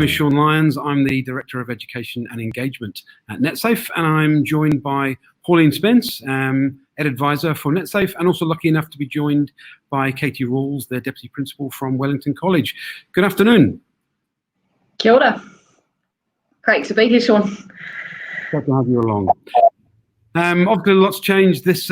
name is Sean Lyons. I'm the Director of Education and Engagement at Netsafe, and I'm joined by Pauline Spence, Ed Advisor for Netsafe, and also lucky enough to be joined by Katie Rawles, the Deputy Principal from Wellington College. Good afternoon. Kia ora. Great to be here, Sean. Glad to have you along. Obviously, lots changed this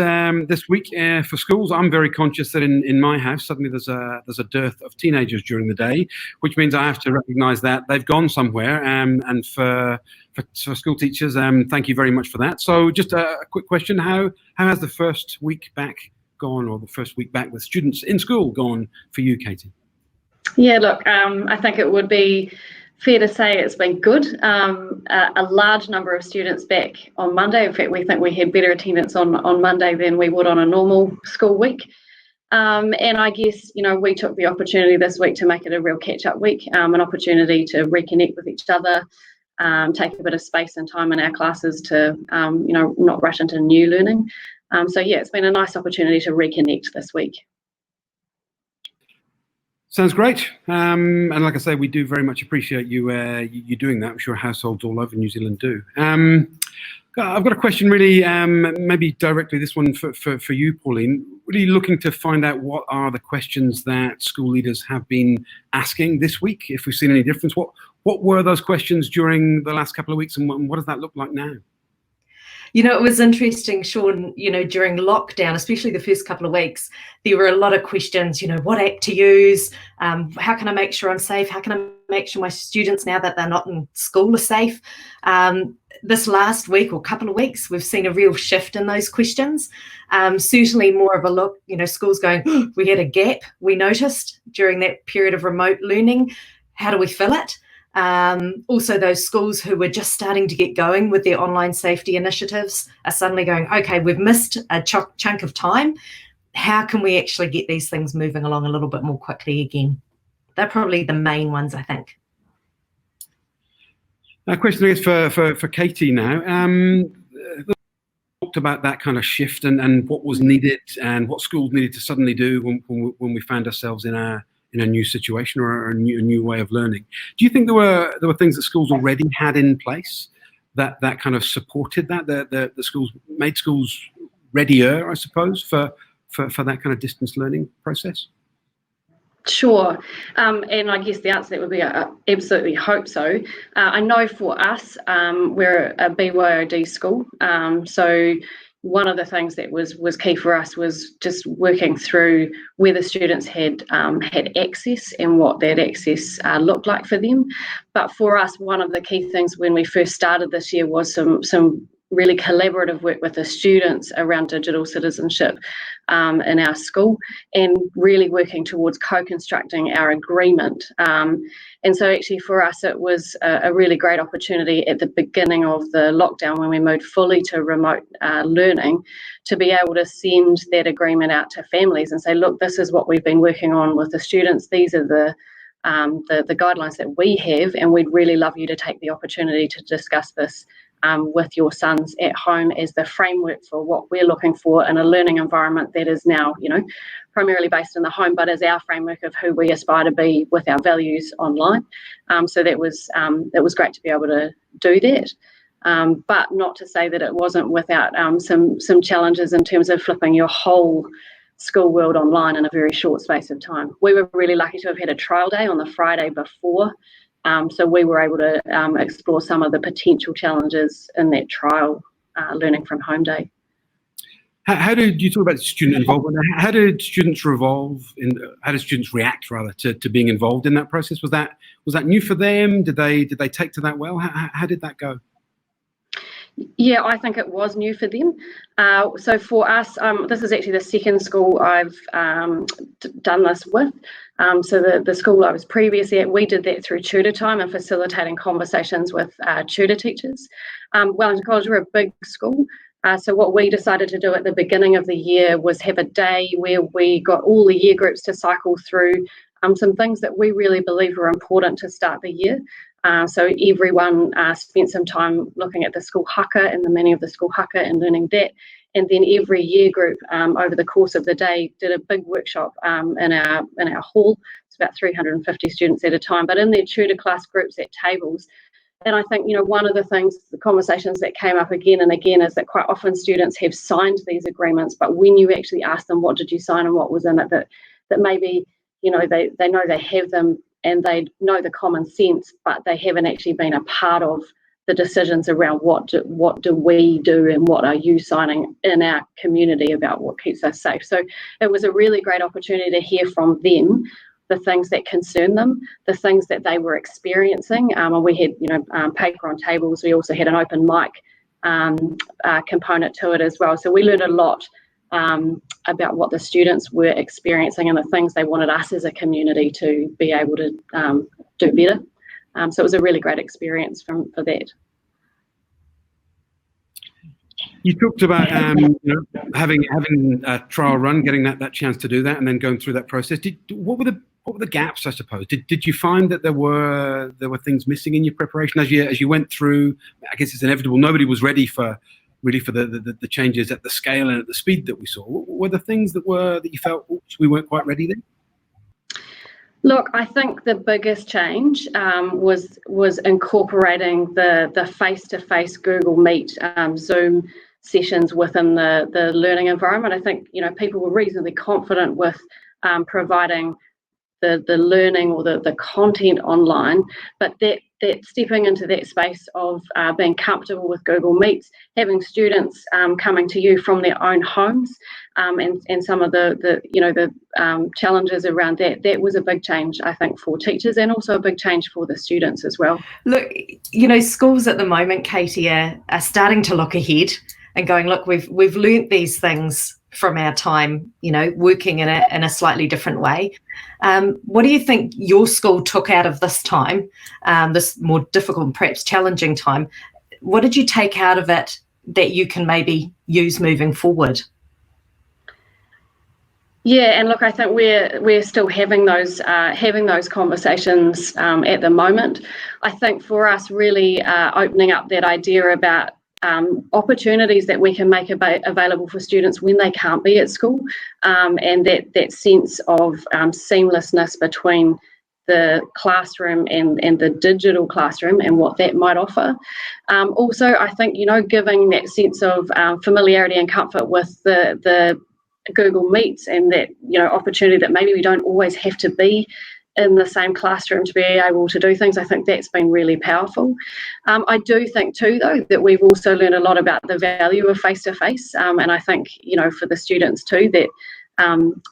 week for schools. I'm very conscious that in my house suddenly there's a dearth of teenagers during the day, which means I have to recognise that they've gone somewhere. And for school teachers, thank you very much for that. So, just a quick question: how has the first week back gone, or the first week back with students in school gone for you, Katie? Yeah, look, I think it would be fair to say it's been good. A large number of students back on Monday. In fact, we think we had better attendance on Monday than we would on a normal school week. And I guess, we took the opportunity this week to make it a real catch-up week, an opportunity to reconnect with each other, take a bit of space and time in our classes to, not rush into new learning. So yeah, it's been a nice opportunity to reconnect this week. Sounds great. And like I say, we do very much appreciate you doing that. I'm sure households all over New Zealand do. I've got a question really, maybe directly this one for you, Pauline. Really looking to find out what are the questions that school leaders have been asking this week, if we've seen any difference. What were those questions during the last couple of weeks, and what does that look like now? It was interesting, Sean, during lockdown, especially the first couple of weeks, there were a lot of questions, what app to use, how can I make sure I'm safe, how can I make sure my students, now that they're not in school, are safe. This last week or couple of weeks, we've seen a real shift in those questions. Certainly more of a look, schools going, oh, we had a gap, we noticed during that period of remote learning, how do we fill it? Also, those schools who were just starting to get going with their online safety initiatives are suddenly going, okay, we've missed a chunk of time. How can we actually get these things moving along a little bit more quickly again? They're probably the main ones, I think. A question, I guess, for Katie now. Talked about that kind of shift and what was needed and what schools needed to suddenly do when we found ourselves in a new situation or a new way of learning. Do you think there were things that schools already had in place that kind of supported that, the schools made schools readier, I suppose, for that kind of distance learning process? Sure, and I guess the answer to that would be I absolutely hope so. I know for us, we're a BYOD school, so one of the things that was key for us was just working through where the students had access and what that access looked like for them. But for us, one of the key things when we first started this year was some really collaborative work with the students around digital citizenship in our school, and really working towards co-constructing our agreement. And so actually for us, it was a really great opportunity at the beginning of the lockdown, when we moved fully to remote learning, to be able to send that agreement out to families and say, look, this is what we've been working on with the students. These are the guidelines that we have, and we'd really love you to take the opportunity to discuss this with your sons at home as the framework for what we're looking for in a learning environment that is now, primarily based in the home, but is our framework of who we aspire to be with our values online. So that was great to be able to do that. But not to say that it wasn't without some challenges in terms of flipping your whole school world online in a very short space of time. We were really lucky to have had a trial day on the Friday before. So we were able to explore some of the potential challenges in that trial learning from home day. How did you talk about student involvement? How did students react rather to being involved in that process? Was that new for them? Did they take to that well? How did that go? Yeah, I think it was new for them. So for us, this is actually the second school I've done this with. So the school I was previously at, we did that through tutor time and facilitating conversations with tutor teachers. Wellington College, we're a big school. So what we decided to do at the beginning of the year was have a day where we got all the year groups to cycle through some things that we really believe were important to start the year. So everyone spent some time looking at the school haka and the meaning of the school haka and learning that, and then every year group over the course of the day did a big workshop in our hall. It's about 350 students at a time, but in their tutor class groups at tables. And I think, one of the things, the conversations that came up again and again, is that quite often students have signed these agreements, but when you actually ask them, what did you sign and what was in it, that maybe, they know they have them and they know the common sense, but they haven't actually been a part of the decisions around what do we do and what are you signing in our community about what keeps us safe. So it was a really great opportunity to hear from them the things that concern them, the things that they were experiencing. And we had, paper on tables. We also had an open mic component to it as well. So we learned a lot about what the students were experiencing and the things they wanted us as a community to be able to do better. So it was a really great experience for that. You talked about having a trial run, getting that chance to do that, and then going through that process. What were the gaps, I suppose? Did you find that there were things missing in your preparation as you went through? I guess it's inevitable. Nobody was ready for the changes at the scale and at the speed that we saw. Were there things that you felt we weren't quite ready then? Look, I think the biggest change was incorporating the face-to-face Google Meet, Zoom sessions within the learning environment. I think people were reasonably confident with providing the learning or the content online, but that stepping into that space of being comfortable with Google Meets, having students coming to you from their own homes, and some of the challenges around that was a big change, I think, for teachers, and also a big change for the students as well. Look, schools at the moment, Katie, are starting to look ahead and going, look, we've learnt these things from our time, working in a slightly different way. What do you think your school took out of this time, this more difficult and perhaps challenging time? What did you take out of it that you can maybe use moving forward? Yeah, and look, I think we're still having those conversations at the moment. I think for us, really opening up that idea about opportunities that we can make available for students when they can't be at school, and that sense of seamlessness between the classroom and the digital classroom and what that might offer. Also, I think, giving that sense of familiarity and comfort with the Google Meets and that, opportunity that maybe we don't always have to be in the same classroom to be able to do things. I think that's been really powerful. I do think too, though, that we've also learned a lot about the value of face-to-face, and I think, for the students too, that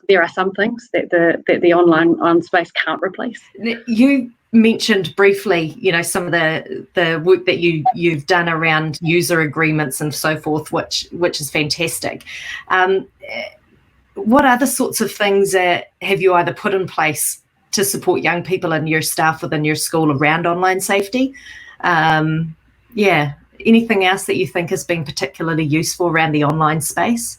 there are some things that the online space can't replace. You mentioned briefly, some of the work that you've done around user agreements and so forth, which is fantastic. What other sorts of things have you either put in place to support young people and your staff within your school around online safety? Anything else that you think has been particularly useful around the online space?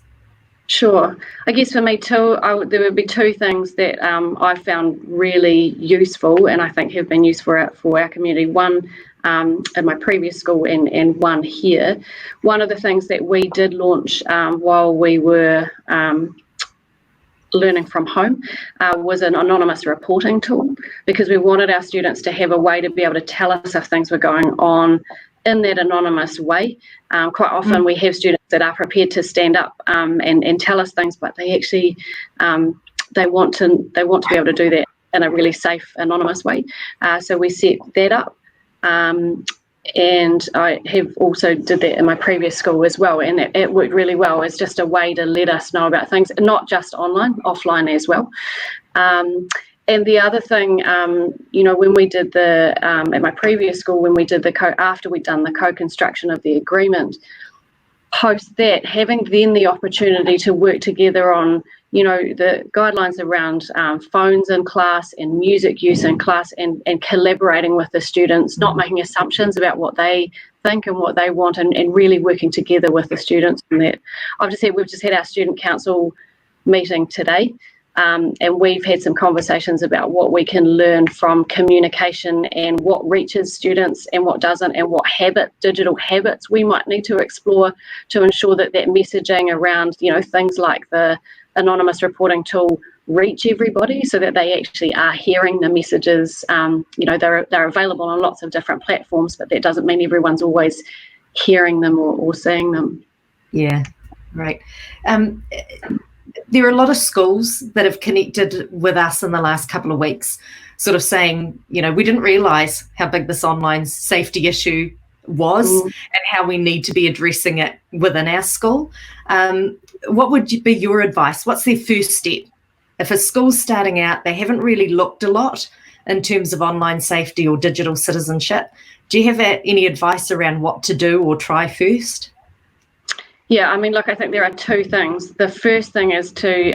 Sure. I guess for me too, there would be two things that I found really useful and I think have been useful for our community. One at my previous school and one here. One of the things that we did launch while we were learning from home was an anonymous reporting tool, because we wanted our students to have a way to be able to tell us if things were going on in that anonymous way. Quite often we have students that are prepared to stand up and tell us things, but they actually they want to be able to do that in a really safe, anonymous way. So we set that up. And I have also did that in my previous school as well, and it worked really well. It's just a way to let us know about things, not just online, offline as well. And the other thing, when we did at my previous school, when we did after we'd done the co-construction of the agreement, post that, having then the opportunity to work together on, the guidelines around phones in class and music use in class, and collaborating with the students, not making assumptions about what they think and what they want, and really working together with the students on that. We've just had our student council meeting today, And we've had some conversations about what we can learn from communication and what reaches students and what doesn't, and what digital habits we might need to explore to ensure that messaging around, things like the anonymous reporting tool reach everybody, so that they actually are hearing the messages. They're available on lots of different platforms, but that doesn't mean everyone's always hearing them or seeing them. Yeah, right. There are a lot of schools that have connected with us in the last couple of weeks, sort of saying, we didn't realise how big this online safety issue was and how we need to be addressing it within our school. What would be your advice? What's their first step? If a school's starting out, they haven't really looked a lot in terms of online safety or digital citizenship. Do you have any advice around what to do or try first? Yeah, I think there are two things. The first thing is to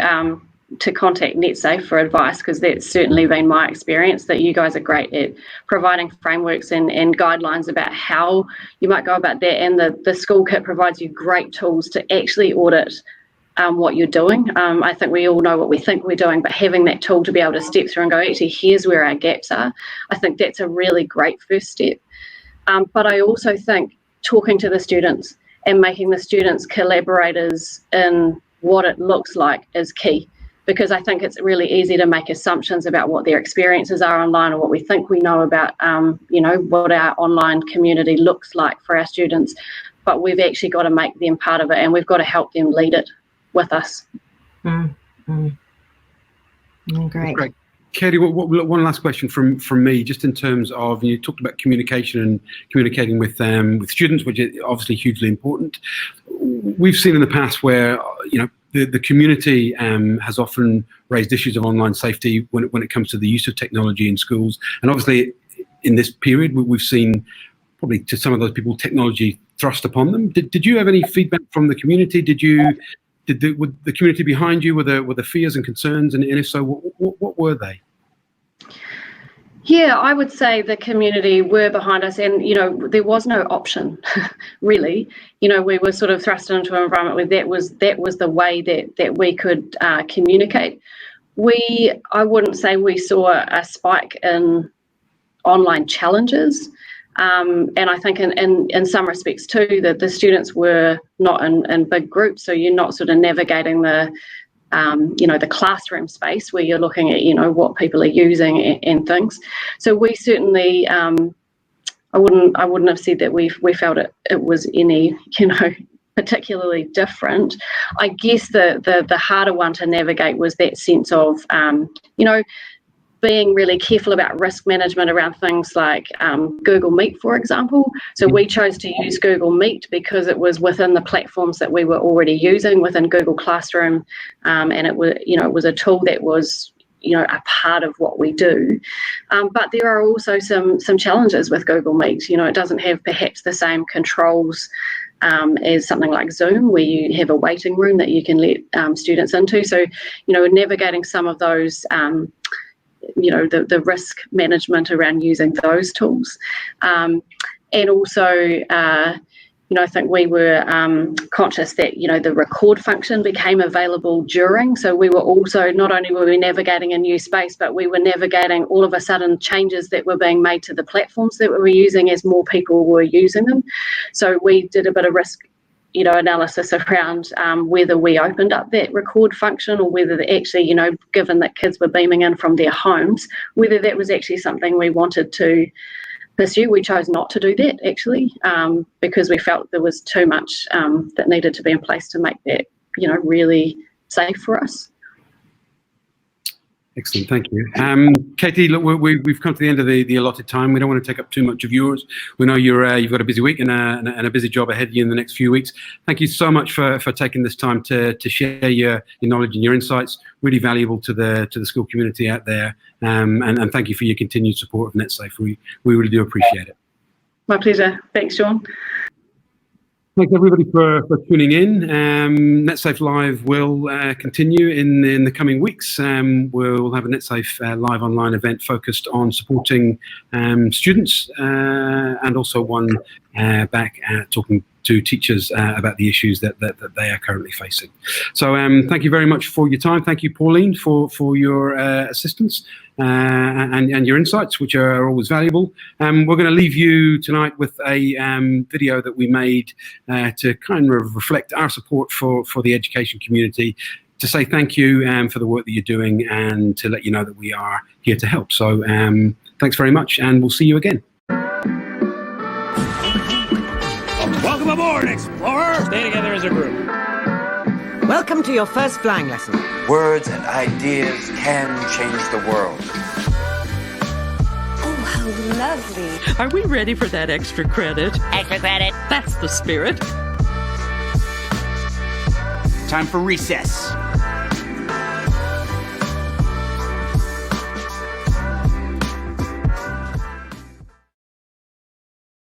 contact Netsafe for advice, because that's certainly been my experience, that you guys are great at providing frameworks and guidelines about how you might go about that. And the school kit provides you great tools to actually audit what you're doing. I think we all know what we think we're doing, but having that tool to be able to step through and go, actually, here's where our gaps are, I think that's a really great first step. But I also think talking to the students and making the students collaborators in what it looks like is key, because I think it's really easy to make assumptions about what their experiences are online or what we think we know about, what our online community looks like for our students. But we've actually got to make them part of it, and we've got to help them lead it with us. Great. Katie, one last question from me, just in terms of, you talked about communication and communicating with students, which is obviously hugely important. We've seen in the past where the community has often raised issues of online safety when it comes to the use of technology in schools, and obviously in this period we've seen probably to some of those people technology thrust upon them. Did you have any feedback from the community? Did the community behind you, were the fears and concerns, and if so, what were they? Yeah, I would say the community were behind us, and there was no option really. We were sort of thrust into an environment where that was the way that we could communicate. I wouldn't say we saw a spike in online challenges. And I think in some respects too, that the students were not in big groups, so you're not sort of navigating the classroom space where you're looking at what people are using and things. So we certainly I wouldn't have said that we felt it was any particularly different. I guess the harder one to navigate was that sense of being really careful about risk management around things like Google Meet, for example. So we chose to use Google Meet because it was within the platforms that we were already using within Google Classroom, and it was a tool that was a part of what we do. But there are also some challenges with Google Meet. It doesn't have perhaps the same controls as something like Zoom, where you have a waiting room that you can let students into. So navigating some of those the risk management around using those tools. And also, I think we were conscious that, the record function became available during. So we were also, not only were we navigating a new space, but we were navigating all of a sudden changes that were being made to the platforms that we were using as more people were using them. So we did a bit of risk analysis around whether we opened up that record function, or whether actually, given that kids were beaming in from their homes, whether that was actually something we wanted to pursue. We chose not to do that, actually, because we felt there was too much that needed to be in place to make that, really safe for us. Excellent, thank you. Katie, look, we've come to the end of the allotted time. We don't want to take up too much of yours. We know you've got a busy week and a busy job ahead of you in the next few weeks. Thank you so much for taking this time to share your knowledge and your insights. Really valuable to the school community out there. And thank you for your continued support of Netsafe. We really do appreciate it. My pleasure. Thanks, Sean. Thanks everybody for tuning in. Netsafe Live will continue in the coming weeks. We'll have a Netsafe Live online event focused on supporting students, and also one back at talking to teachers about the issues that they are currently facing. So thank you very much for your time. Thank you, Pauline, for your assistance and your insights, which are always valuable. We're going to leave you tonight with a video that we made to kind of reflect our support for the education community, to say thank you for the work that you're doing, and to let you know that we are here to help. So thanks very much, and we'll see you again. Welcome aboard, Explorer! Stay together as a group. Welcome to your first flying lesson. Words and ideas can change the world. Oh, how lovely. Are we ready for that extra credit? Extra credit. That's the spirit. Time for recess.